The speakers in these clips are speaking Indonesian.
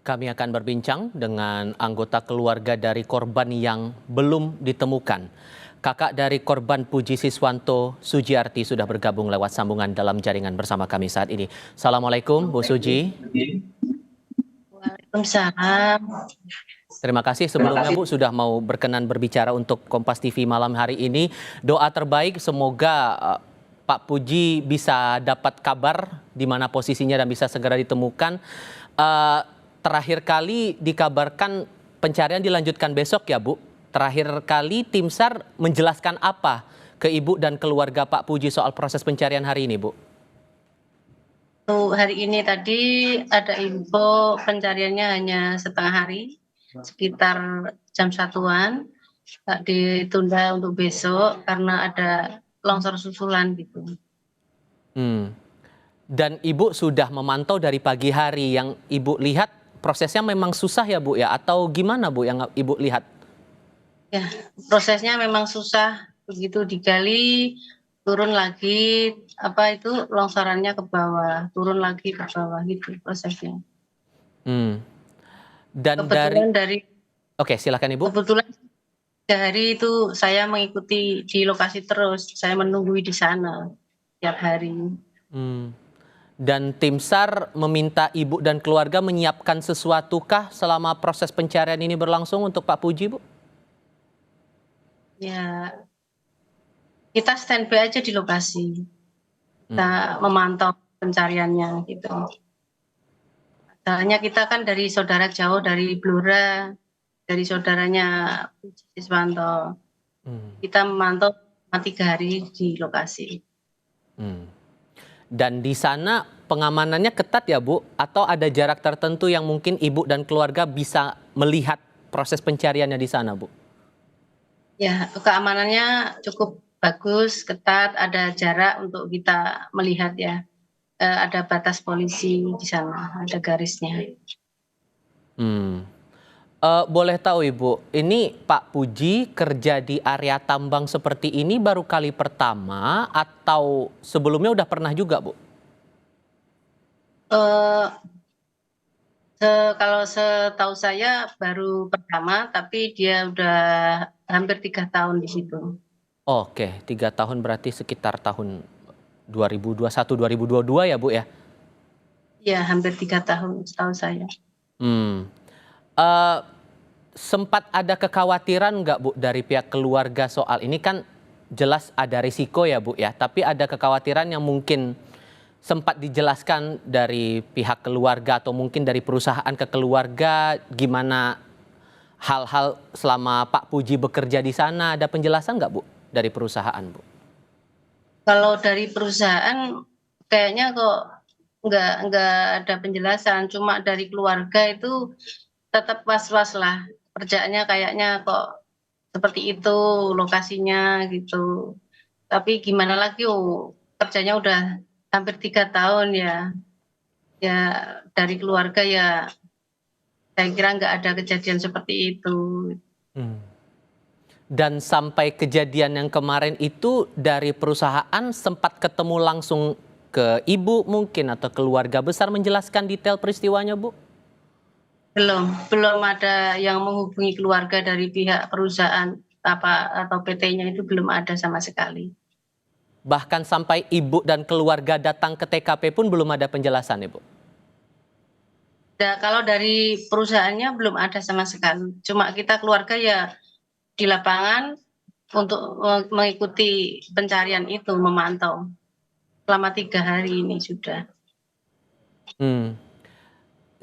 Kami akan berbincang dengan anggota keluarga dari korban yang belum ditemukan. Kakak dari korban Puji Siswanto, Sujiarti, sudah bergabung lewat sambungan dalam jaringan bersama kami saat ini. Assalamualaikum, Bu Suji. Waalaikumsalam. Terima kasih sebelumnya, Bu, sudah mau berkenan berbicara untuk Kompas TV malam hari ini. Doa terbaik, semoga Pak Puji bisa dapat kabar di mana posisinya dan bisa segera ditemukan. Terakhir kali dikabarkan pencarian dilanjutkan besok ya, Bu. Terakhir kali tim SAR menjelaskan apa ke Ibu dan keluarga Pak Puji soal proses pencarian hari ini, Bu? Hari ini tadi ada info pencariannya hanya setengah hari, sekitar jam 1-an, ditunda untuk besok karena ada longsor susulan gitu. Dan Ibu sudah memantau dari pagi hari, yang Ibu lihat prosesnya memang susah ya, Bu ya? Atau gimana, Bu, yang Ibu lihat? Ya, prosesnya memang susah, begitu digali turun lagi, longsorannya ke bawah, turun lagi ke bawah gitu prosesnya. Dan Oke, silakan Ibu. Kebetulan hari itu saya mengikuti di lokasi terus, saya menunggu di sana tiap hari. Dan tim SAR meminta Ibu dan keluarga menyiapkan sesuatukah selama proses pencarian ini berlangsung untuk Pak Puji, Bu? Ya, kita standby aja di lokasi, kita memantau pencariannya gitu. Soalnya kita kan dari saudara jauh, dari Blora, dari saudaranya Puji Siswanto. Kita memantau 3 hari di lokasi. Dan di sana pengamanannya ketat ya, Bu? Atau ada jarak tertentu yang mungkin Ibu dan keluarga bisa melihat proses pencariannya di sana, Bu? Ya, keamanannya cukup bagus, ketat, ada jarak untuk kita melihat ya. Ada batas polisi di sana, ada garisnya. Boleh tahu Ibu, ini Pak Puji kerja di area tambang seperti ini baru kali pertama atau sebelumnya udah pernah juga, Bu? Kalau setahu saya baru pertama, tapi dia udah hampir 3 tahun di situ. Oke, 3 tahun berarti sekitar tahun 2021-2022 ya, Bu ya? Iya, hampir 3 tahun setahu saya. Sempat ada kekhawatiran nggak, Bu, dari pihak keluarga soal ini? Kan jelas ada risiko ya, Bu ya, tapi ada kekhawatiran yang mungkin sempat dijelaskan dari pihak keluarga atau mungkin dari perusahaan ke keluarga, gimana hal-hal selama Pak Puji bekerja di sana, ada penjelasan nggak, Bu, dari perusahaan, Bu? Kalau dari perusahaan kayaknya kok nggak ada penjelasan, cuma dari keluarga itu tetap was-was lah. Kerjaannya kayaknya kok seperti itu lokasinya gitu. Tapi gimana lagi, kerjanya udah hampir 3 tahun ya. Ya dari keluarga ya saya kira nggak ada kejadian seperti itu. Dan sampai kejadian yang kemarin itu dari perusahaan sempat ketemu langsung ke Ibu mungkin atau keluarga besar menjelaskan detail peristiwanya, Bu? Belum ada yang menghubungi keluarga dari pihak perusahaan atau PT-nya, itu belum ada sama sekali. Bahkan sampai Ibu dan keluarga datang ke TKP pun belum ada penjelasan, Ibu? Kalau dari perusahaannya belum ada sama sekali. Cuma kita keluarga ya di lapangan untuk mengikuti pencarian itu, memantau selama 3 hari ini sudah.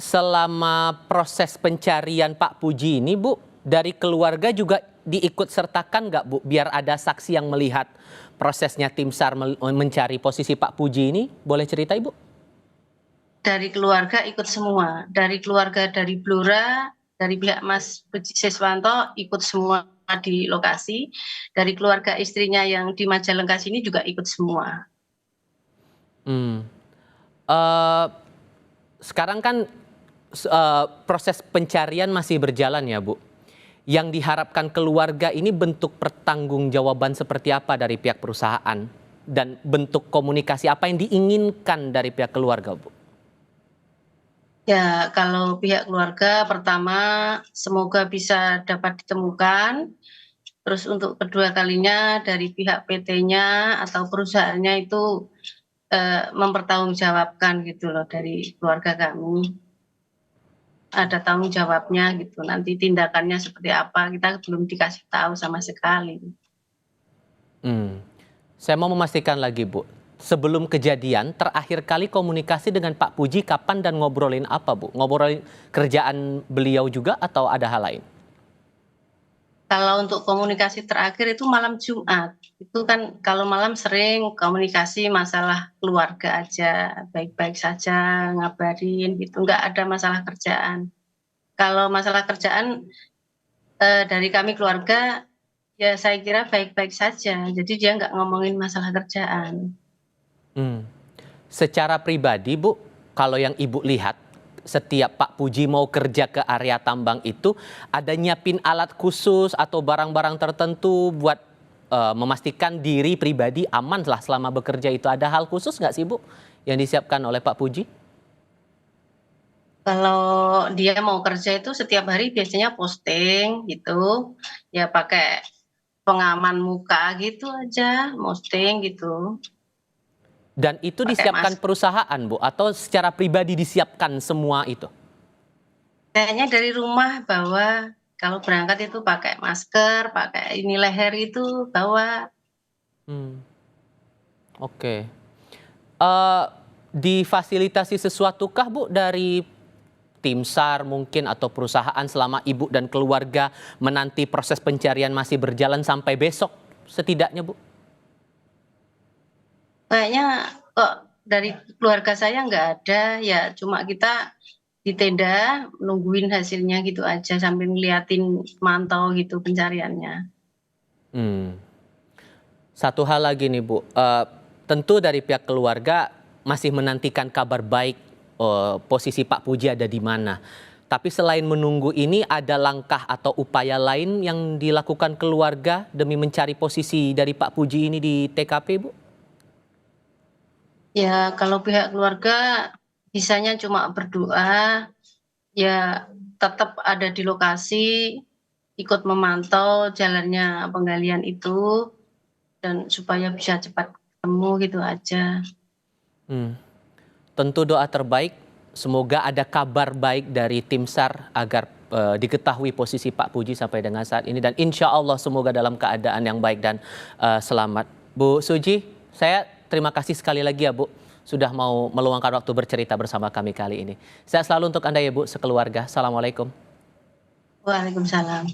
Selama proses pencarian Pak Puji ini, Bu, dari keluarga juga diikut sertakan nggak, Bu, biar ada saksi yang melihat prosesnya tim SAR mencari posisi Pak Puji ini? Boleh cerita, Ibu? Dari keluarga ikut semua, dari keluarga dari Blora, dari pihak Mas Puji Siswanto ikut semua di lokasi, dari keluarga istrinya yang di Majalengka sini juga ikut semua. Sekarang kan proses pencarian masih berjalan ya, Bu. Yang diharapkan keluarga ini bentuk pertanggungjawaban seperti apa dari pihak perusahaan? Dan bentuk komunikasi apa yang diinginkan dari pihak keluarga, Bu? Ya, kalau pihak keluarga pertama semoga bisa dapat ditemukan. Terus untuk kedua kalinya dari pihak PT-nya atau perusahaannya itu mempertanggungjawabkan gitu loh dari keluarga kami. Ada tanggung jawabnya gitu. Nanti tindakannya seperti apa kita belum dikasih tahu sama sekali. Hmm. Saya mau memastikan lagi, Bu. Sebelum kejadian, terakhir kali komunikasi dengan Pak Puji kapan dan ngobrolin apa, Bu? Ngobrolin kerjaan beliau juga atau ada hal lain? Kalau untuk komunikasi terakhir itu malam Jumat. Itu kan kalau malam sering komunikasi masalah keluarga aja, baik-baik saja, ngabarin gitu, nggak ada masalah kerjaan. Kalau masalah kerjaan dari kami keluarga, ya saya kira baik-baik saja. Jadi dia nggak ngomongin masalah kerjaan. Hmm. Secara pribadi, Bu, kalau yang Ibu lihat, setiap Pak Puji mau kerja ke area tambang itu, ada nyiapin alat khusus atau barang-barang tertentu buat memastikan diri pribadi aman lah selama bekerja itu. Ada hal khusus nggak sih, Bu, yang disiapkan oleh Pak Puji? Kalau dia mau kerja itu setiap hari biasanya posting gitu, ya pakai pengaman muka gitu aja, posting gitu, Dan itu pakai disiapkan masker. perusahaan, Bu, atau secara pribadi disiapkan semua itu? Kayaknya dari rumah bawa, kalau berangkat itu pakai masker, pakai ini leher itu bawa. Hmm, oke. Difasilitasi sesuatukah, Bu, dari tim SAR mungkin atau perusahaan selama Ibu dan keluarga menanti proses pencarian masih berjalan sampai besok setidaknya, Bu? Kayaknya kok dari keluarga saya nggak ada, ya cuma kita di tenda nungguin hasilnya gitu aja sambil ngeliatin mantau gitu pencariannya. Hmm. Satu hal lagi nih, Bu, tentu dari pihak keluarga masih menantikan kabar baik, posisi Pak Puji ada di mana. Tapi selain menunggu ini ada langkah atau upaya lain yang dilakukan keluarga demi mencari posisi dari Pak Puji ini di TKP, Bu? Ya kalau pihak keluarga bisanya cuma berdoa, ya tetap ada di lokasi, ikut memantau jalannya penggalian itu, dan supaya bisa cepat ketemu gitu aja. Hmm. Tentu doa terbaik, semoga ada kabar baik dari tim SAR agar diketahui posisi Pak Puji sampai dengan saat ini. Dan insya Allah semoga dalam keadaan yang baik dan selamat. Bu Suji, saya terima kasih sekali lagi ya, Bu, sudah mau meluangkan waktu bercerita bersama kami kali ini. Sehat selalu untuk Anda ya, Bu, sekeluarga. Assalamualaikum. Waalaikumsalam.